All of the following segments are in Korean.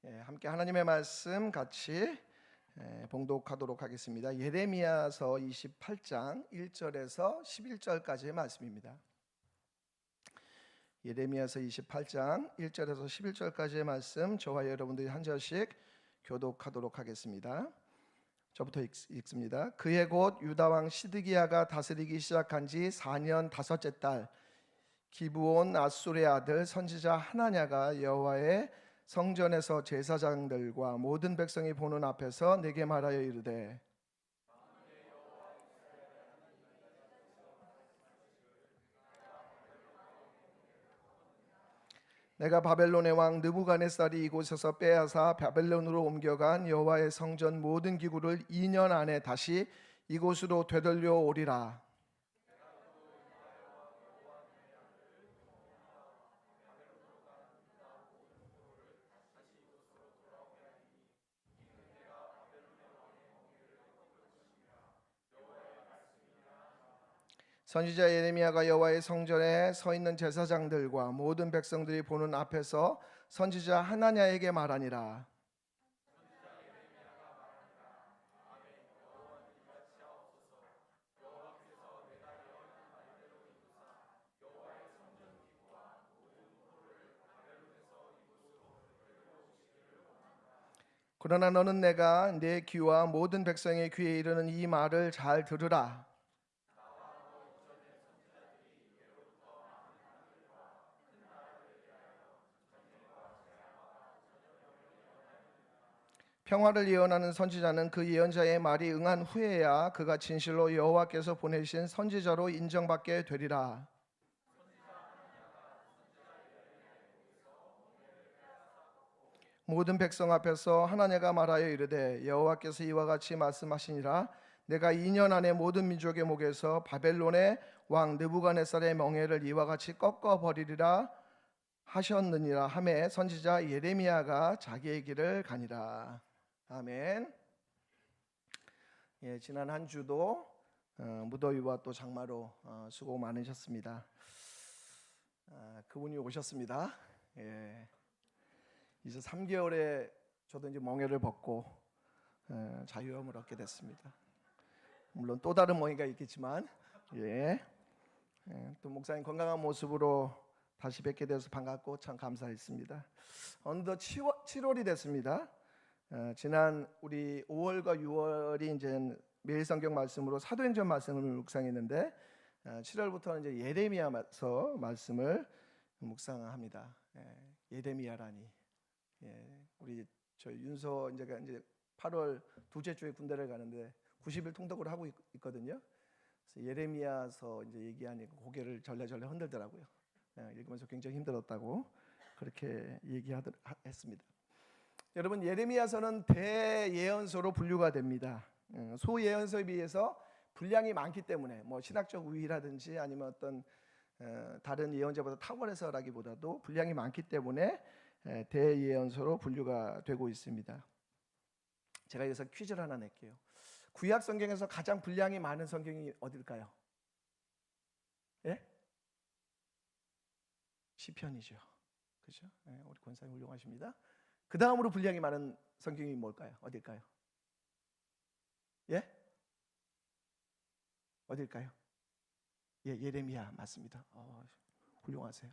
함께 하나님의 말씀 같이 봉독하도록 하겠습니다. 예레미야서 28장 1절에서 11절까지의 말씀입니다. 예레미야서 28장 1절에서 11절까지의 말씀, 저와 여러분들이 한 절씩 교독하도록 하겠습니다. 저부터 읽습니다. 그해 곧 유다 왕 시드기야가 다스리기 시작한 지 4년 다섯째 달, 기브온 앗술의 아들 선지자 하나냐가 여호와의 성전에서 제사장들과 모든 백성이 보는 앞에서 내게 말하여 이르되, 내가 바벨론의 왕 느부갓네살이 이곳에서 빼앗아 바벨론으로 옮겨간 여호와의 성전 모든 기구를 2년 안에 다시 이곳으로 되돌려 오리라. 선지자 예레미야가 여호와의 성전에 서 있는 제사장들과 모든 백성들이 보는 앞에서 선지자 하나냐에게 말하니라. 그러나 너는 내가 내 귀와 모든 백성의 귀에 이르는 이 말을 잘 들으라. 평화를 예언하는 선지자는 그 예언자의 말이 응한 후에야 그가 진실로 여호와께서 보내신 선지자로 인정받게 되리라. 모든 백성 앞에서 하나냐가 말하여 이르되, 여호와께서 이와 같이 말씀하시니라. 내가 2년 안에 모든 민족의 목에서 바벨론의 왕 느부갓네살의 멍에를 이와 같이 꺾어 버리리라 하셨느니라 하매 선지자 예레미야가 자기의 길을 가니라. 아멘. 지난 한 주도 무더위와 또 장마로 수고 많으셨습니다. 그분이 오셨습니다. 이제 3개월에 저도 이제 멍에를 벗고 자유함을 얻게 됐습니다. 물론 또 다른 멍에가 있겠지만, 또 목사님 건강한 모습으로 다시 뵙게 돼서 반갑고 참 감사했습니다. 어느덧 7월이 됐습니다. 지난 우리 5월과 6월이 이제 매일 성경 말씀으로 사도행전 말씀을 묵상했는데, 7월부터는 이제 예레미야서 말씀을 묵상합니다. 예레미야라니. 우리 저 윤서 이제 8월 둘째 주에 군대를 가는데 90일 통독을 하고 있거든요. 그래서 예레미야서 이제 얘기하니까 고개를 절레절레 흔들더라고요. 읽으면서 굉장히 힘들었다고 그렇게 얘기했습니다. 여러분, 예레미야서는 대예언서로 분류가 됩니다. 소예언서에 비해서 분량이 많기 때문에 뭐 신학적 우위라든지 아니면 어떤 다른 예언자보다 탁월해서라기보다도 분량이 많기 때문에 대예언서로 분류가 되고 있습니다. 제가 여기서 퀴즈를 하나 낼게요. 구약 성경에서 가장 분량이 많은 성경이 어딜까요? 시편이죠. 그죠? 우리 권사님 훌륭하십니다. 그 다음으로 분량이 많은 성경이 뭘까요? 어딜까요? 어딜까요? 예레미야 맞습니다. 훌륭하세요.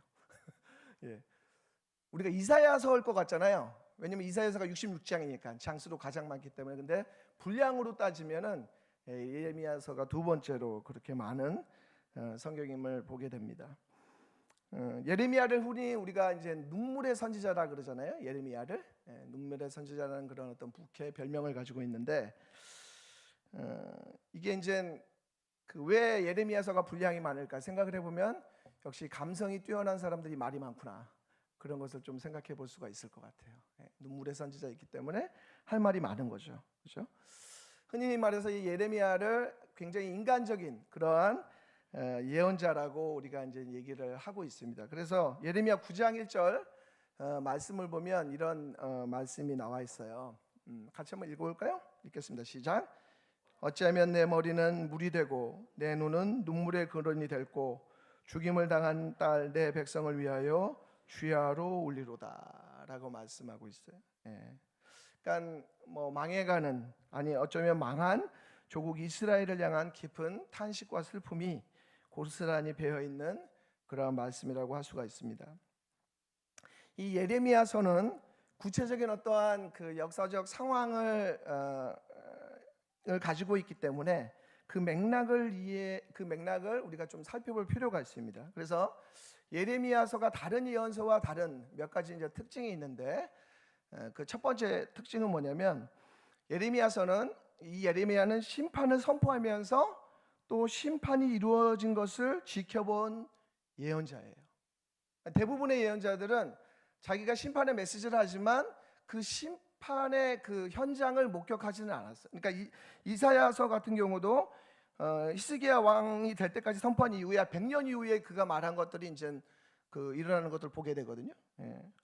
우리가 이사야서일 것 같잖아요. 왜냐면 이사야서가 66장이니까 장수도 가장 많기 때문에. 근데 분량으로 따지면은 예레미야서가 두 번째로 그렇게 많은 성경임을 보게 됩니다. 예레미야를 흔히 우리가 이제 눈물의 선지자라 그러잖아요. 예레미야를 눈물의 선지자라는 그런 어떤 부캐 별명을 가지고 있는데, 이게 이제 왜 예레미야서가 분량이 많을까 생각을 해보면 역시 감성이 뛰어난 사람들이 말이 많구나, 그런 것을 좀 생각해 볼 수가 있을 것 같아요. 눈물의 선지자이기 때문에 할 말이 많은 거죠. 그렇죠? 흔히 말해서 이 예레미야를 굉장히 인간적인 그러한 예언자라고 우리가 이제 얘기를 하고 있습니다. 그래서 예레미야 9장 1절 말씀을 보면 이런 말씀이 나와 있어요. 같이 한번 읽어볼까요? 읽겠습니다. 시작. 어찌하면 내 머리는 물이 되고 내 눈은 눈물의 근원이 됐고 죽임을 당한 딸 내 백성을 위하여 주야로 울리로다 있다라고 말씀하고 있어요. 그러니까 뭐 망해가는, 아니 어쩌면 망한 조국 이스라엘을 향한 깊은 탄식과 슬픔이 고스란히 배어 있는 그러한 말씀이라고 할 수가 있습니다. 이 예레미야서는 구체적인 어떠한 그 역사적 상황을 가지고 있기 때문에 그 맥락을 우리가 좀 살펴볼 필요가 있습니다. 그래서 예레미야서가 다른 예언서와 다른 몇 가지 이제 특징이 있는데, 그 첫 번째 특징은 뭐냐면, 예레미야는 심판을 선포하면서 또 심판이 이루어진 것을 지켜본 예언자예요. 대부분의 예언자들은 자기가 심판의 메시지를 하지만 그 심판의 그 현장을 목격하지는 않았어요. 그러니까 이사야서 같은 경우도 히스기야 왕이 될 때까지 선포한 이후에 100년 이후에 그가 말한 것들이 이제 그 일어나는 것들을 보게 되거든요.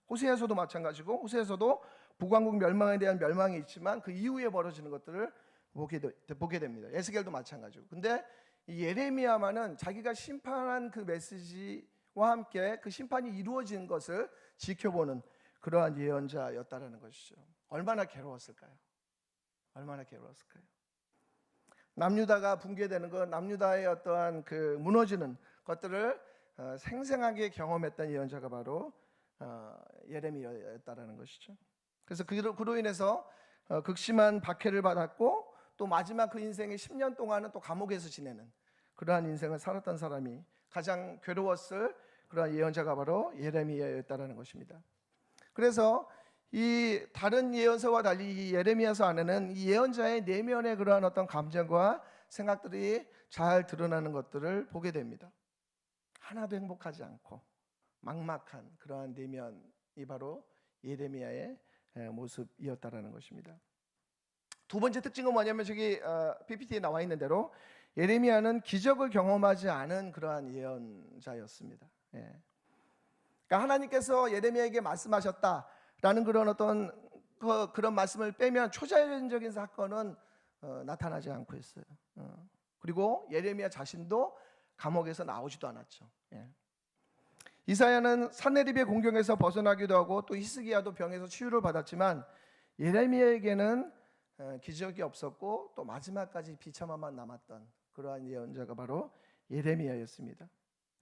호세아서도 마찬가지고, 호세아서도 북왕국 멸망에 대한 멸망이 있지만 그 이후에 벌어지는 것들을 보게 됩니다. 에스겔도 마찬가지고. 근데 이 예레미야만은 자기가 심판한 그 메시지와 함께 그 심판이 이루어진 것을 지켜보는 그러한 예언자였다라는 것이죠. 얼마나 괴로웠을까요? 얼마나 괴로웠을까요? 남유다가 붕괴되는 것, 남유다의 어떠한 그 무너지는 것들을 생생하게 경험했던 예언자가 바로 예레미야였다라는 것이죠. 그래서 그로 인해서 극심한 박해를 받았고, 또 마지막 그 인생의 10년 동안은 또 감옥에서 지내는 그러한 인생을 살았던 사람이 가장 괴로웠을 그러한 예언자가 바로 예레미야였다라는 것입니다. 그래서 이 다른 예언서와 달리 이 예레미야서 안에는 이 예언자의 내면의 그러한 어떤 감정과 생각들이 잘 드러나는 것들을 보게 됩니다. 하나도 행복하지 않고 막막한 그러한 내면이 바로 예레미야의 모습이었다라는 것입니다. 두 번째 특징은 뭐냐면, 저기 PPT에 나와 있는 대로 예레미야는 기적을 경험하지 않은 그러한 예언자였습니다. 그러니까 하나님께서 예레미야에게 말씀하셨다라는 그런 어떤 그런 말씀을 빼면 초자연적인 사건은 나타나지 않고 있어요. 그리고 예레미야 자신도 감옥에서 나오지도 않았죠. 이사야는 산헤립의 공경에서 벗어나기도 하고, 또 히스기야도 병에서 치유를 받았지만 예레미야에게는 기적이 없었고, 또 마지막까지 비참함만 남았던 그러한 예언자가 바로 예레미야였습니다.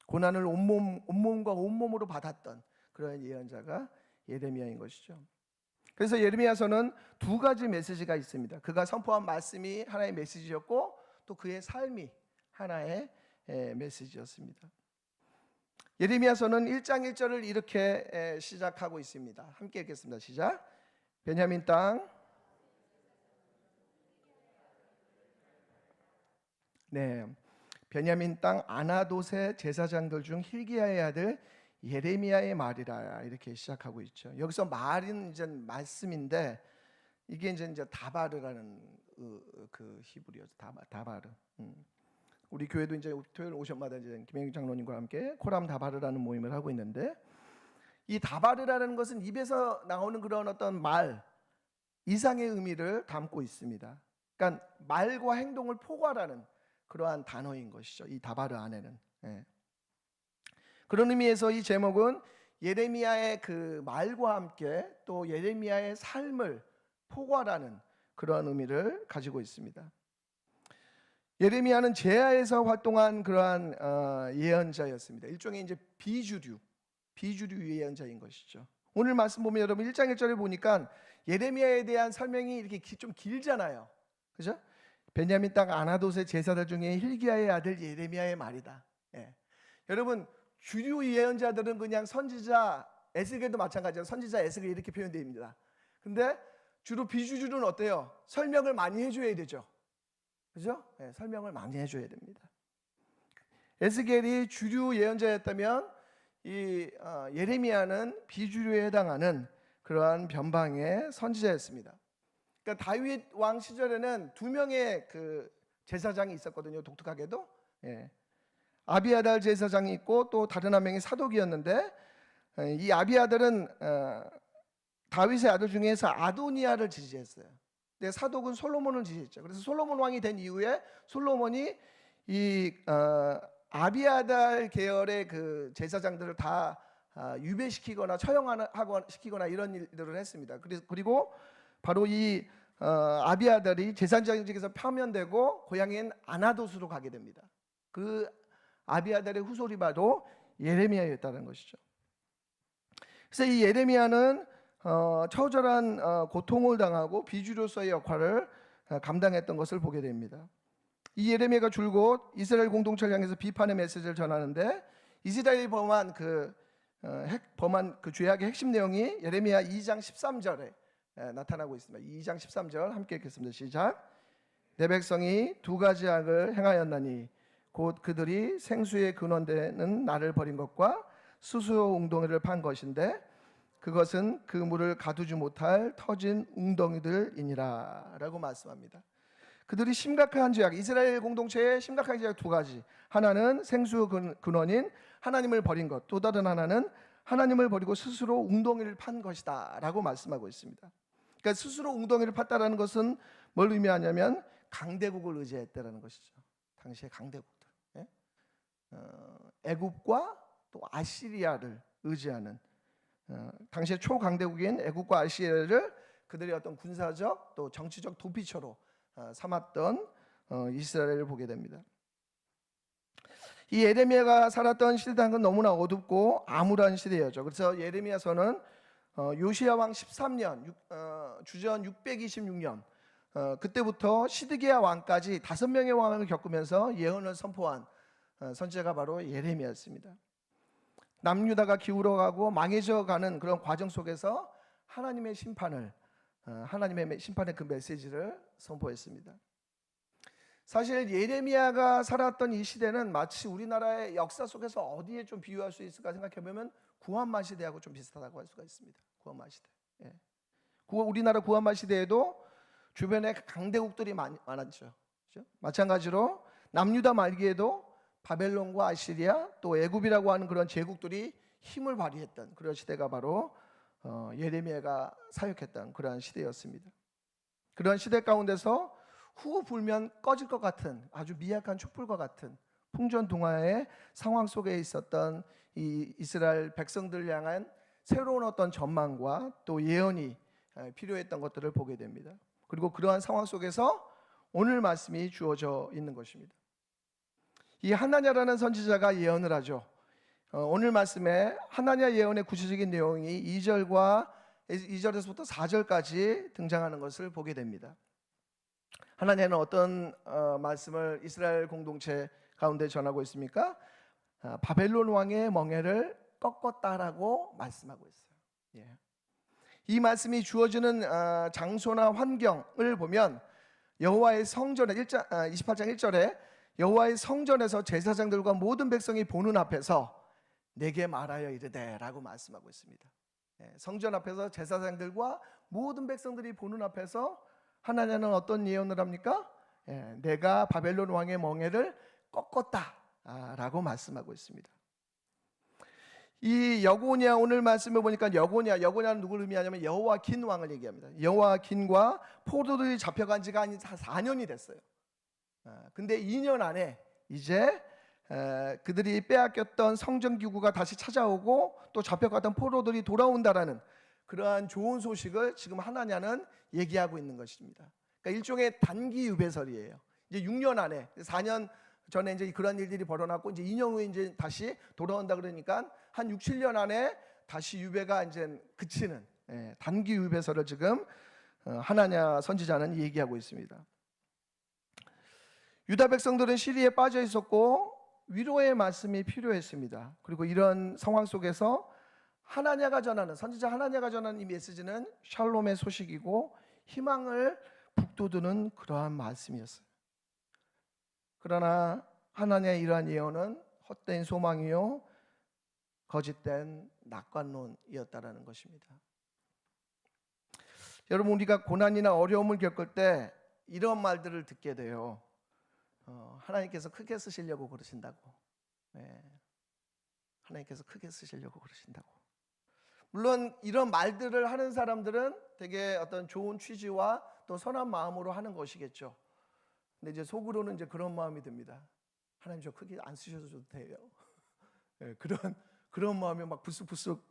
고난을 온몸과 온몸으로 받았던 그러한 예언자가 예레미야인 것이죠. 그래서 예레미야서는 두 가지 메시지가 있습니다. 그가 선포한 말씀이 하나의 메시지였고, 또 그의 삶이 하나의 메시지였습니다. 예레미야서는 1장 1절을 이렇게 시작하고 있습니다. 함께 읽겠습니다. 시작. 베냐민 땅, 베냐민 땅 아나돗의 제사장들 중 힐기야의 아들 예레미야의 말이라, 이렇게 시작하고 있죠. 여기서 말은 이제 말씀인데, 이게 이제 다바르라는 그 히브리어죠. 다바르. 우리 교회도 이제 토요일 오전마다 이제 김영익 장로님과 함께 코람 다바르라는 모임을 하고 있는데, 이 다바르라는 것은 입에서 나오는 그런 어떤 말 이상의 의미를 담고 있습니다. 그러니까 말과 행동을 포괄하는 그러한 단어인 것이죠. 이 다바르 안에는. 그런 의미에서 이 제목은 예레미야의 그 말과 함께 또 예레미야의 삶을 포괄하는 그러한 의미를 가지고 있습니다. 예레미야는 제야에서 활동한 그러한 예언자였습니다. 일종의 이제 비주류 예언자인 것이죠. 오늘 말씀 보면 여러분 1장 1절에 보니까 예레미야에 대한 설명이 이렇게 좀 길잖아요. 그죠? 베냐민 땅 아나돗의 제사들 중에 힐기야의 아들 예레미야의 말이다. 여러분, 주류 예언자들은 그냥 선지자, 에스겔도 마찬가지예요. 선지자 에스겔 이렇게 표현됩니다. 근데 주로 비주류는 어때요? 설명을 많이 해줘야 되죠. 그죠? 설명을 많이 해줘야 됩니다. 에스겔이 주류 예언자였다면 이 예레미야는 비주류에 해당하는 그러한 변방의 선지자였습니다. 그러니까 다윗 왕 시절에는 두 명의 그 제사장이 있었거든요. 독특하게도 아비아달 제사장이 있고, 또 다른 한 명이 사독이었는데, 이 아비아달은 다윗의 아들 중에서 아도니아를 지지했어요. 근데 사독은 솔로몬을 지지했죠. 그래서 솔로몬 왕이 된 이후에 솔로몬이 이 아비아달 계열의 그 제사장들을 다 유배시키거나 처형시키거나 이런 일들을 했습니다. 그리고 바로 이 아비아달이 제사장직에서 파면되고 고향인 아나돗으로 가게 됩니다. 그 아비아달의 후손이 바로 예레미야였다는 것이죠. 그래서 이 예레미야는 처절한 고통을 당하고 비주류로서의 역할을 감당했던 것을 보게 됩니다. 이 예레미야가 줄곧 이스라엘 공동체를 향해서 비판의 메시지를 전하는데 이스라엘이 범한 그 죄악의 핵심 내용이 예레미야 2장 13절에 나타나고 있습니다. 2장 13절 함께 읽겠습니다. 시작. 내 백성이 두 가지 악을 행하였나니 곧 그들이 생수의 근원되는 나를 버린 것과 스스로 웅덩이를 판 것인데 그것은 그 물을 가두지 못할 터진 웅덩이들이니라 라고 말씀합니다. 그들이 심각한 죄악, 이스라엘 공동체의 심각한 죄악 두 가지. 하나는 생수 근원인 하나님을 버린 것, 또 다른 하나는 하나님을 버리고 스스로 웅덩이를 판 것이다 라고 말씀하고 있습니다. 그러니까 스스로 웅덩이를 팠다라는 것은 뭘 의미하냐면 강대국을 의지했다라는 것이죠. 당시의 강대국들, 애굽과 또 아시리아를 의지하는 당시의 초강대국인 애굽과 아시리아를 그들의 어떤 군사적 또 정치적 도피처로 삼았던 이스라엘을 보게 됩니다. 이 예레미야가 살았던 시대는 너무나 어둡고 암울한 시대였죠. 그래서 예레미야서는 요시야 왕 13년 주전 626년 그때부터 시드기야 왕까지 5명의 왕을 겪으면서 예언을 선포한 선지자가 바로 예레미야였습니다. 남유다가 기울어가고 망해져가는 그런 과정 속에서 하나님의 심판의 그 메시지를 선포했습니다. 사실 예레미야가 살았던 이 시대는 마치 우리나라의 역사 속에서 어디에 좀 비유할 수 있을까 생각해보면 구한말 시대하고 좀 비슷하다고 할 수가 있습니다. 구한말 시대. 우리나라 구한말 시대에도 주변에 강대국들이 많았죠. 그렇죠? 마찬가지로 남유다 말기에도 바벨론과 아시리아 또 애굽이라고 하는 그런 제국들이 힘을 발휘했던 그런 시대가 바로 예레미야가 사역했던 그러한 시대였습니다. 그런 시대 가운데서 후 불면 꺼질 것 같은 아주 미약한 촛불과 같은 풍전등화의 상황 속에 있었던 이 이스라엘 백성들을 향한 새로운 어떤 전망과 또 예언이 필요했던 것들을 보게 됩니다. 그리고 그러한 상황 속에서 오늘 말씀이 주어져 있는 것입니다. 이 하나냐라는 선지자가 예언을 하죠. 오늘 말씀에 하나냐 예언의 구체적인 내용이 2절에서부터 4절까지 등장하는 것을 보게 됩니다. 하나냐는 어떤 말씀을 이스라엘 공동체 가운데 전하고 있습니까? 바벨론 왕의 멍에를 꺾었다라고 말씀하고 있어요. 이 말씀이 주어지는 장소나 환경을 보면 여호와의 성전에 28장 1절에 여호와의 성전에서 제사장들과 모든 백성이 보는 앞에서 내게 말하여 이르되 라고 말씀하고 있습니다. 성전 앞에서 제사장들과 모든 백성들이 보는 앞에서 하나냐는 어떤 예언을 합니까? 내가 바벨론 왕의 멍에를 꺾었다 라고 말씀하고 있습니다. 이 여고냐 오늘 말씀을 보니까 여고냐는 누구를 의미하냐면 여호와긴 왕을 얘기합니다. 여호와긴과 포도들이 잡혀간 지가 한 4년이 됐어요. 근데 2년 안에 이제 그들이 빼앗겼던 성전기구가 다시 찾아오고 또 잡혀갔던 포로들이 돌아온다라는 그러한 좋은 소식을 지금 하나냐는 얘기하고 있는 것입니다. 그러니까 일종의 단기 유배설이에요. 이제 6년 안에 4년 전에 이제 그런 일들이 벌어났고 이제 2년 후에 이제 다시 돌아온다 그러니까 한 6, 7년 안에 다시 유배가 이제 그치는 단기 유배설을 지금 하나냐 선지자는 얘기하고 있습니다. 유다 백성들은 시리에 빠져 있었고 위로의 말씀이 필요했습니다. 그리고 이런 상황 속에서 선지자 하나냐가 전하는 이 메시지는 샬롬의 소식이고 희망을 북돋우는 그러한 말씀이었어요. 그러나 하나냐의 이러한 예언은 헛된 소망이요 거짓된 낙관론이었다라는 것입니다. 여러분, 우리가 고난이나 어려움을 겪을 때 이런 말들을 듣게 돼요. 하나님께서 크게 쓰시려고 그러신다고. 하나님께서 크게 쓰시려고 그러신다고. 물론 이런 말들을 하는 사람들은 되게 어떤 좋은 취지와 또 선한 마음으로 하는 것이겠죠. 근데 이제 속으로는 이제 그런 마음이 듭니다. 하나님 저 크게 안 쓰셔도 돼요. 그런 그런 마음이 막 불쑥불쑥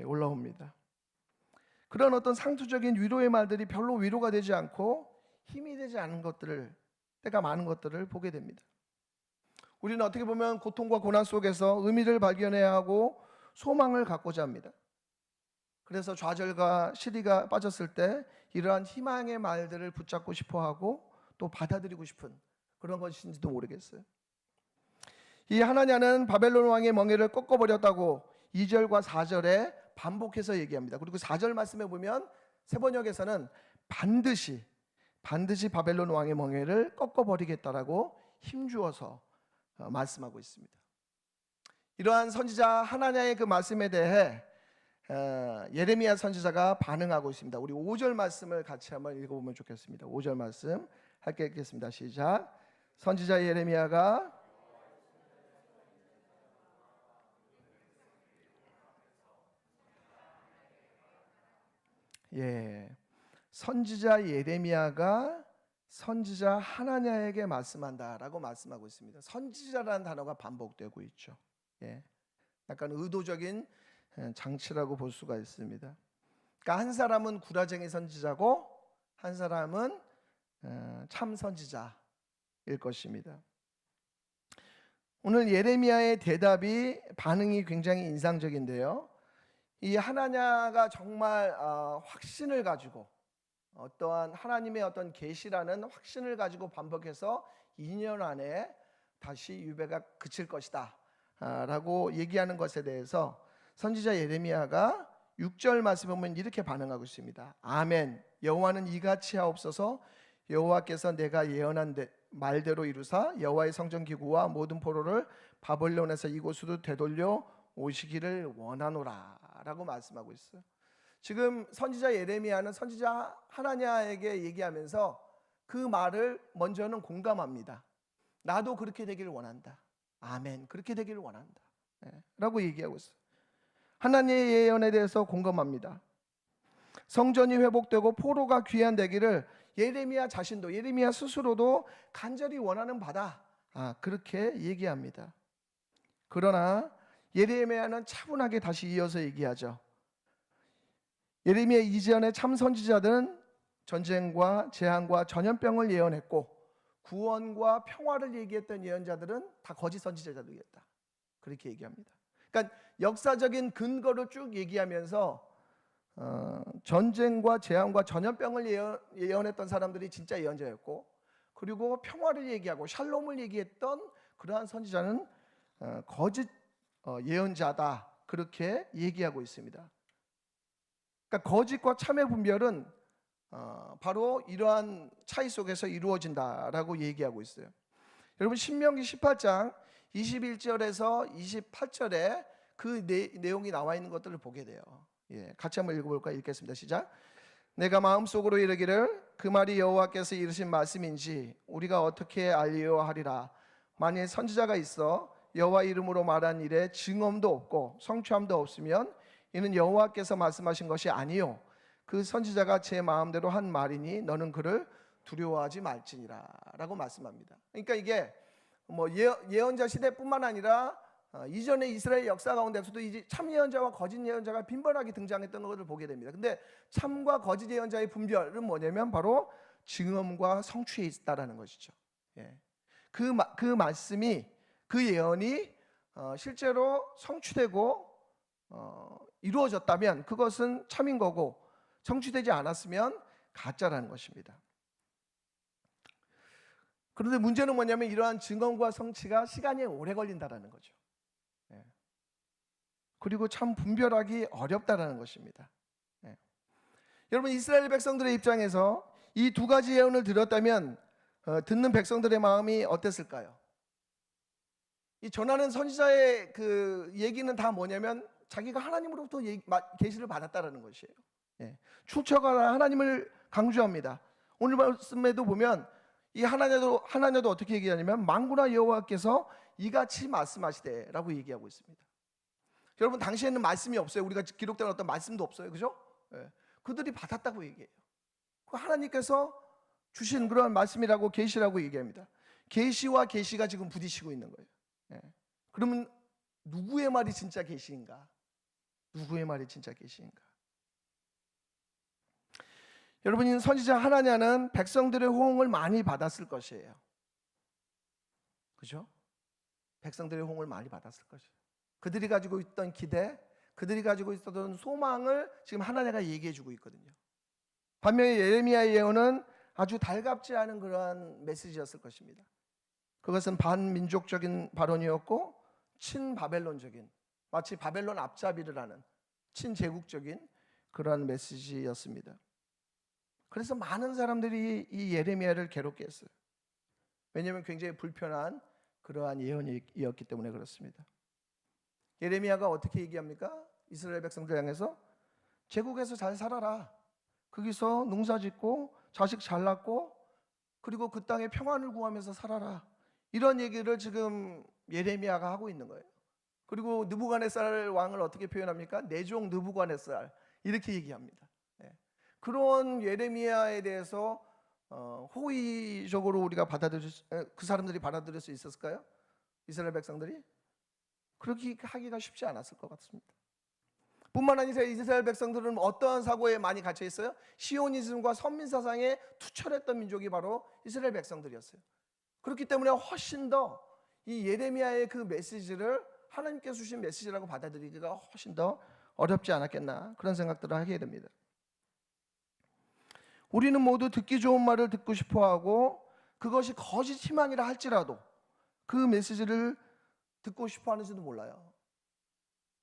올라옵니다. 그런 어떤 상투적인 위로의 말들이 별로 위로가 되지 않고 힘이 되지 않은 것들을, 때가 많은 것들을 보게 됩니다. 우리는 어떻게 보면 고통과 고난 속에서 의미를 발견해야 하고 소망을 갖고자 합니다. 그래서 좌절과 시리가 빠졌을 때 이러한 희망의 말들을 붙잡고 싶어하고 또 받아들이고 싶은 그런 것인지도 모르겠어요. 이 하나냐는 바벨론 왕의 멍에를 꺾어버렸다고 2절과 4절에 반복해서 얘기합니다. 그리고 4절 말씀에 보면 세번역에서는 반드시 바벨론 왕의 멍에를 꺾어버리겠다라고 힘주어서 말씀하고 있습니다. 이러한 선지자 하나냐의 그 말씀에 대해 예레미야 선지자가 반응하고 있습니다. 우리 5절 말씀을 같이 한번 읽어보면 좋겠습니다. 5절 말씀 함께 읽겠습니다. 시작. 선지자 예레미야가 선지자 예레미야가 선지자 하나냐에게 말씀한다라고 말씀하고 있습니다. 선지자라는 단어가 반복되고 있죠. 약간 의도적인 장치라고 볼 수가 있습니다. 그러니까 한 사람은 구라쟁이 선지자고 한 사람은 참 선지자일 것입니다. 오늘 예레미야의 대답이 반응이 굉장히 인상적인데요. 이 하나냐가 정말 확신을 가지고 어떠한 하나님의 어떤 계시라는 확신을 가지고 반복해서 2년 안에 다시 유배가 그칠 것이다 라고 얘기하는 것에 대해서 선지자 예레미야가 6절 말씀에 보면 이렇게 반응하고 있습니다. 아멘. 여호와는 이같이 하옵소서. 여호와께서 내가 예언한 말대로 이루사 여호와의 성전기구와 모든 포로를 바벨론에서 이곳으로 되돌려 오시기를 원하노라 라고 말씀하고 있어요. 지금 선지자 예레미야는 선지자 하나냐에게 얘기하면서 그 말을 먼저는 공감합니다. 나도 그렇게 되기를 원한다. 아멘. 그렇게 되기를 원한다 라고 얘기하고 있어요. 하나님의 예언에 대해서 공감합니다. 성전이 회복되고 포로가 귀환되기를 예레미야 자신도, 예레미야 스스로도 간절히 원하는 바다 그렇게 얘기합니다. 그러나 예레미야는 차분하게 다시 이어서 얘기하죠. 예레미야 이전의 참 선지자들은 전쟁과 재앙과 전염병을 예언했고 구원과 평화를 얘기했던 예언자들은 다 거짓 선지자들이었다. 그렇게 얘기합니다. 그러니까 역사적인 근거를 쭉 얘기하면서 전쟁과 재앙과 전염병을 예언했던 사람들이 진짜 예언자였고, 그리고 평화를 얘기하고 샬롬을 얘기했던 그러한 선지자는 거짓 예언자다. 그렇게 얘기하고 있습니다. 그러니까 거짓과 참의 분별은 바로 이러한 차이 속에서 이루어진다라고 얘기하고 있어요. 여러분 신명기 18장 21절에서 28절에 그 내용이 나와 있는 것들을 보게 돼요. 같이 한번 읽어볼까요? 읽겠습니다. 시작. 내가 마음속으로 이르기를 그 말이 여호와께서 이르신 말씀인지 우리가 어떻게 알리려 하리라. 만일 선지자가 있어 여호와 이름으로 말한 일에 증언도 없고 성취함도 없으면 이는 여호와께서 말씀하신 것이 아니요 그 선지자가 제 마음대로 한 말이니 너는 그를 두려워하지 말지니라 라고 말씀합니다. 그러니까 이게 뭐 예언자 시대뿐만 아니라 이전의 이스라엘 역사 가운데서도 이제 참 예언자와 거짓 예언자가 빈번하게 등장했던 것을 보게 됩니다. 근데 참과 거짓 예언자의 분별은 뭐냐면 바로 증언과 성취에 있다라는 것이죠. 그 말씀이, 그 예언이 실제로 성취되고 이루어졌다면 그것은 참인 거고, 성취되지 않았으면 가짜라는 것입니다. 그런데 문제는 뭐냐면 이러한 증언과 성취가 시간이 오래 걸린다라는 거죠. 그리고 참 분별하기 어렵다라는 것입니다. 여러분 이스라엘 백성들의 입장에서 이 두 가지 예언을 들었다면 듣는 백성들의 마음이 어땠을까요? 이 전하는 선지자의 그 얘기는 다 뭐냐면 자기가 하나님으로부터 계시를 받았다라는 것이에요. 출처가 하나님을 강조합니다. 오늘 말씀에도 보면 이 하나냐도 어떻게 얘기하냐면 만군의 여호와께서 이같이 말씀하시되라고 얘기하고 있습니다. 여러분 당시에는 말씀이 없어요. 우리가 기록된 어떤 말씀도 없어요. 그죠? 그들이 받았다고 얘기해요. 하나님께서 주신 그런 말씀이라고, 계시라고 얘기합니다. 계시와 계시가 지금 부딪히고 있는 거예요. 그러면 누구의 말이 진짜 계시인가? 누구의 말이 진짜 계시인가? 여러분, 선지자 하나냐는 백성들의 호응을 많이 받았을 것이에요. 그죠? 백성들의 호응을 많이 받았을 것이에요. 그들이 가지고 있던 기대, 그들이 가지고 있었던 소망을 지금 하나냐가 얘기해 주고 있거든요. 반면에 예레미야의 예언은 아주 달갑지 않은 그러한 메시지였을 것입니다. 그것은 반민족적인 발언이었고 친바벨론적인, 마치 바벨론 앞잡이를 하는 친제국적인 그러한 메시지였습니다. 그래서 많은 사람들이 이 예레미야를 괴롭게 했어요. 왜냐하면 굉장히 불편한 그러한 예언이었기 때문에 그렇습니다. 예레미야가 어떻게 얘기합니까? 이스라엘 백성들 향해서 제국에서 잘 살아라. 거기서 농사 짓고 자식 잘 낳고 그리고 그 땅에 평안을 구하면서 살아라. 이런 얘기를 지금 예레미야가 하고 있는 거예요. 그리고 느부갓네살 왕을 어떻게 표현합니까? 내종 느부갓네살 이렇게 얘기합니다. 그런 예레미야에 대해서 호의적으로 우리가 그 사람들이 받아들일 수 있었을까요? 이스라엘 백성들이? 그렇게 하기가 쉽지 않았을 것 같습니다. 뿐만 아니라 이스라엘 백성들은 어떠한 사고에 많이 갇혀 있어요? 시오니즘과 선민사상에 투철했던 민족이 바로 이스라엘 백성들이었어요. 그렇기 때문에 훨씬 더 이 예레미야의 그 메시지를 하나님께서 주신 메시지라고 받아들이기가 훨씬 더 어렵지 않았겠나, 그런 생각들을 하게 됩니다. 우리는 모두 듣기 좋은 말을 듣고 싶어하고 그것이 거짓 희망이라 할지라도 그 메시지를 듣고 싶어 하는지도 몰라요.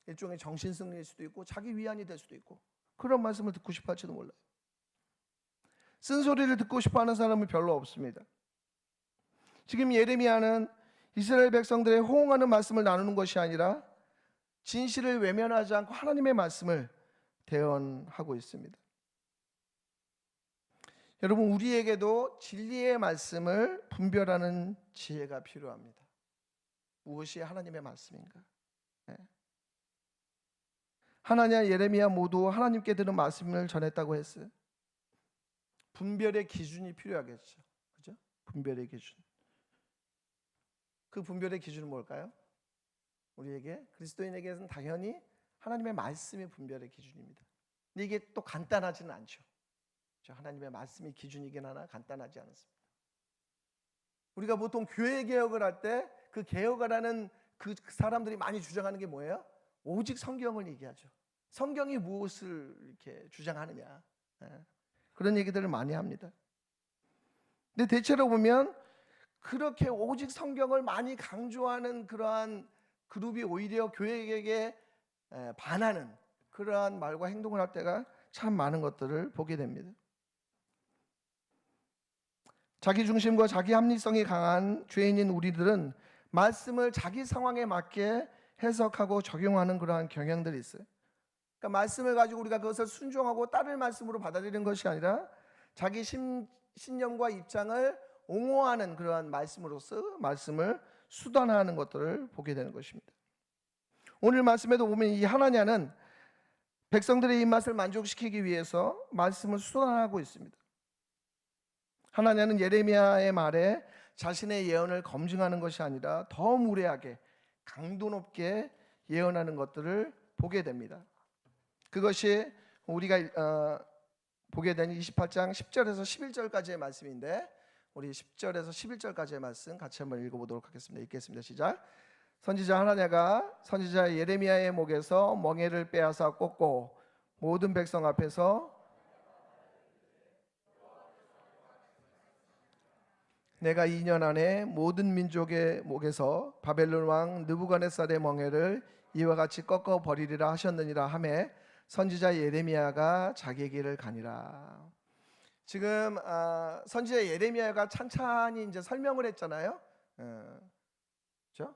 일종의 정신승리일 수도 있고 자기 위안이 될 수도 있고 그런 말씀을 듣고 싶어 할지도 몰라요. 쓴소리를 듣고 싶어 하는 사람은 별로 없습니다. 지금 예레미야는 이스라엘 백성들의 호응하는 말씀을 나누는 것이 아니라 진실을 외면하지 않고 하나님의 말씀을 대언하고 있습니다. 여러분, 우리에게도 진리의 말씀을 분별하는 지혜가 필요합니다. 무엇이 하나님의 말씀인가? 하나냐 예레미야 모두 하나님께 들은 말씀을 전했다고 했어요. 분별의 기준이 필요하겠죠. 그죠? 분별의 기준. 그 분별의 기준은 뭘까요? 우리에게, 그리스도인에게는 당연히 하나님의 말씀이 분별의 기준입니다. 근데 이게 또 간단하지는 않죠. 하나님의 말씀이 기준이긴 하나 간단하지 않습니다. 우리가 보통 교회 개혁을 할 때 그 개혁을 하는 그 사람들이 많이 주장하는 게 뭐예요? 오직 성경을 얘기하죠. 성경이 무엇을 이렇게 주장하느냐, 그런 얘기들을 많이 합니다. 근데 대체로 보면 그렇게 오직 성경을 많이 강조하는 그러한 그룹이 오히려 교회에게 반하는 그러한 말과 행동을 할 때가 참 많은 것들을 보게 됩니다. 자기 중심과 자기 합리성이 강한 죄인인 우리들은 말씀을 자기 상황에 맞게 해석하고 적용하는 그러한 경향들이 있어요. 그러니까 말씀을 가지고 우리가 그것을 순종하고 따를 말씀으로 받아들이는 것이 아니라 자기 신념과 입장을 옹호하는 그러한 말씀으로서 말씀을 수단화하는 것들을 보게 되는 것입니다. 오늘 말씀에도 보면 이 하나냐는 백성들의 입맛을 만족시키기 위해서 말씀을 수단화하고 있습니다. 하나냐는 예레미야의 말에 자신의 예언을 검증하는 것이 아니라 더 무례하게 강도 높게 예언하는 것들을 보게 됩니다. 그것이 우리가 보게 되는 28장 10절에서 11절까지의 말씀인데, 우리 10절에서 11절까지의 말씀 같이 한번 읽어보도록 하겠습니다. 읽겠습니다. 시작. 선지자 하나냐가 선지자 예레미야의 목에서 멍에를 빼앗아 꽂고 모든 백성 앞에서 내가 2년 안에 모든 민족의 목에서 바벨론 왕 느부갓네살의 멍에를 이와 같이 꺾어 버리리라 하셨느니라 하매 선지자 예레미야가 자기 길을 가니라. 지금 선지자 예레미야가 찬찬히 이제 설명을 했잖아요. 그렇죠?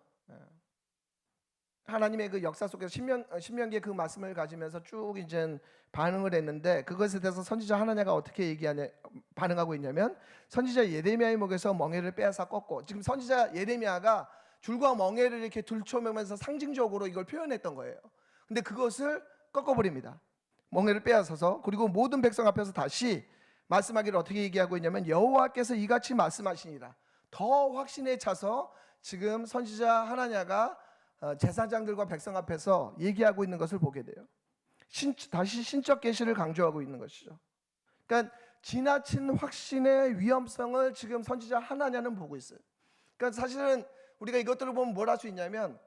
하나님의 그 역사 속에서 신명기의 그 말씀을 가지면서 쭉 이제 반응을 했는데, 그것에 대해서 선지자 하나냐가 어떻게 반응하고 있냐면, 선지자 예레미야의 목에서 멍에를 빼앗아 꺾고, 지금 선지자 예레미야가 줄과 멍에를 이렇게 들춰매면서 상징적으로 이걸 표현했던 거예요. 근데 그것을 꺾어버립니다. 멍에를 빼앗아서. 그리고 모든 백성 앞에서 다시 말씀하기를 어떻게 얘기하고 있냐면, 여호와께서 이같이 말씀하시니라. 더 확신에 차서 지금 선지자 하나냐가 제사장들과 백성 앞에서 얘기하고 있는 것을 보게 돼요. 다시 신적 계시를 강조하고 있는 것이죠. 그러니까 지나친 확신의 위험성을 지금 선지자 하나냐는 보고 있어요. 그러니까 사실은 우리가 이것들을 보면 뭘 할 수 있냐면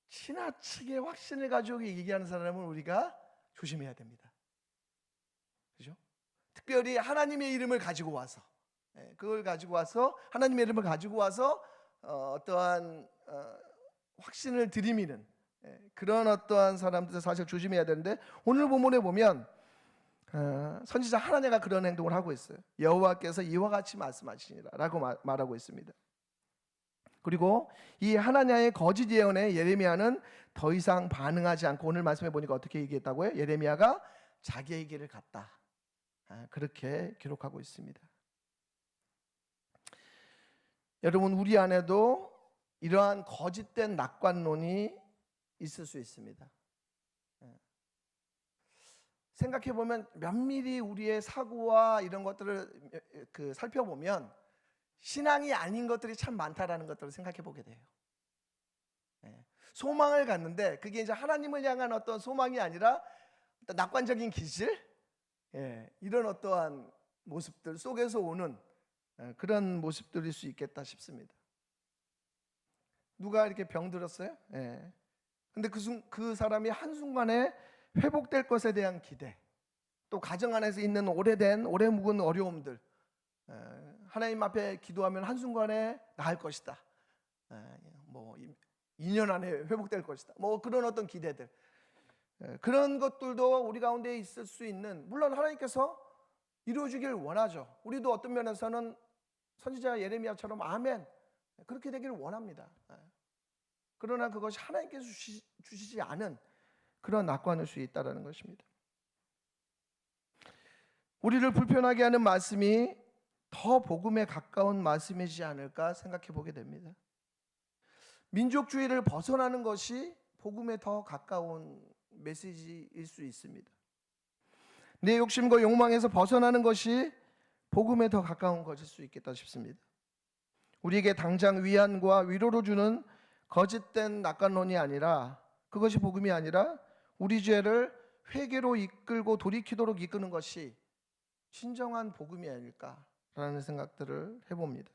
지나치게 확신을 가지고 얘기하는 사람은 우리가 조심해야 됩니다. 그죠? 특별히 하나님의 이름을 가지고 와서 그걸 가지고 와서 하나님의 이름을 가지고 와서 어떠한 확신을 들이미는 그런 어떠한 사람들 사실 조심해야 되는데, 오늘 본문에 보면 선지자 하나냐가 그런 행동을 하고 있어요. 여호와께서 이와 같이 말씀하시니라 라고 말하고 있습니다. 그리고 이 하나냐의 거짓 예언에 예레미야는 더 이상 반응하지 않고, 오늘 말씀해 보니까 어떻게 얘기했다고요? 예레미야가 자기의 길을 갔다, 그렇게 기록하고 있습니다. 여러분, 우리 안에도 이러한 거짓된 낙관론이 있을 수 있습니다. 생각해 보면 면밀히 우리의 사고와 이런 것들을 살펴보면 신앙이 아닌 것들이 참 많다라는 것들을 생각해 보게 돼요. 소망을 갖는데 그게 이제 하나님을 향한 어떤 소망이 아니라 어떤 낙관적인 기질, 이런 어떠한 모습들 속에서 오는 그런 모습들일 수 있겠다 싶습니다. 누가 이렇게 병들었어요? 근데 그 사람이 한순간에 회복될 것에 대한 기대, 또 가정 안에서 있는 오래 묵은 어려움들, 하나님 앞에 기도하면 한순간에 나을 것이다, 뭐 2년 안에 회복될 것이다, 뭐 그런 어떤 기대들, 그런 것들도 우리 가운데 있을 수 있는, 물론 하나님께서 이루어지길 원하죠. 우리도 어떤 면에서는 선지자 예레미야처럼 아멘 그렇게 되기를 원합니다. 그러나 그것이 하나님께서 주시지 않은 그런 낙관일 수 있다는 것입니다. 우리를 불편하게 하는 말씀이 더 복음에 가까운 말씀이지 않을까 생각해 보게 됩니다. 민족주의를 벗어나는 것이 복음에 더 가까운 메시지일 수 있습니다. 내 욕심과 욕망에서 벗어나는 것이 복음에 더 가까운 것일 수 있겠다 싶습니다. 우리에게 당장 위안과 위로를 주는 거짓된 낙관론이 아니라, 그것이 복음이 아니라 우리 죄를 회개로 이끌고 돌이키도록 이끄는 것이 진정한 복음이 아닐까라는 생각들을 해봅니다.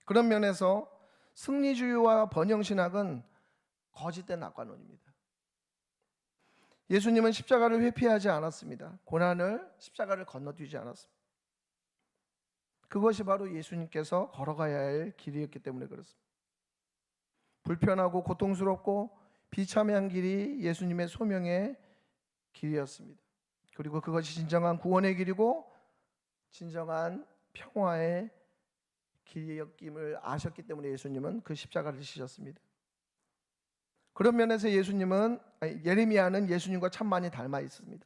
그런 면에서 승리주의와 번영신학은 거짓된 낙관론입니다. 예수님은 십자가를 회피하지 않았습니다. 고난을, 십자가를 건너뛰지 않았습니다. 그것이 바로 예수님께서 걸어가야 할 길이었기 때문에 그렇습니다. 불편하고 고통스럽고 비참한 길이 예수님의 소명의 길이었습니다. 그리고 그것이 진정한 구원의 길이고 진정한 평화의 길이었음을 아셨기 때문에 예수님은 그 십자가를 지셨습니다. 그런 면에서 예레미야는 예수님과 참 많이 닮아 있습니다.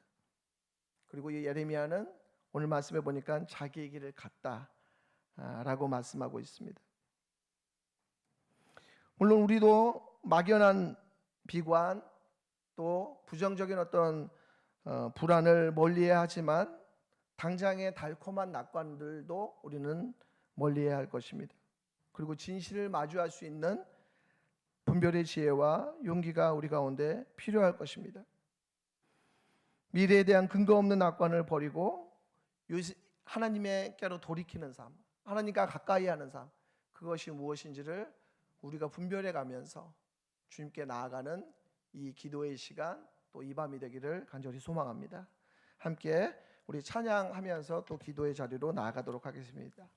그리고 이 예레미야는 오늘 말씀해 보니까 자기의 길을 갔다라고 말씀하고 있습니다. 물론 우리도 막연한 비관, 또 부정적인 어떤 불안을 멀리해야 하지만 당장의 달콤한 낙관들도 우리는 멀리해야 할 것입니다. 그리고 진실을 마주할 수 있는 분별의 지혜와 용기가 우리 가운데 필요할 것입니다. 미래에 대한 근거 없는 낙관을 버리고 하나님께로 돌이키는 삶, 하나님과 가까이 하는 삶, 그것이 무엇인지를 우리가 분별해 가면서 주님께 나아가는 이 기도의 시간, 또 이 밤이 되기를 간절히 소망합니다. 함께 우리 찬양하면서 또 기도의 자리로 나아가도록 하겠습니다.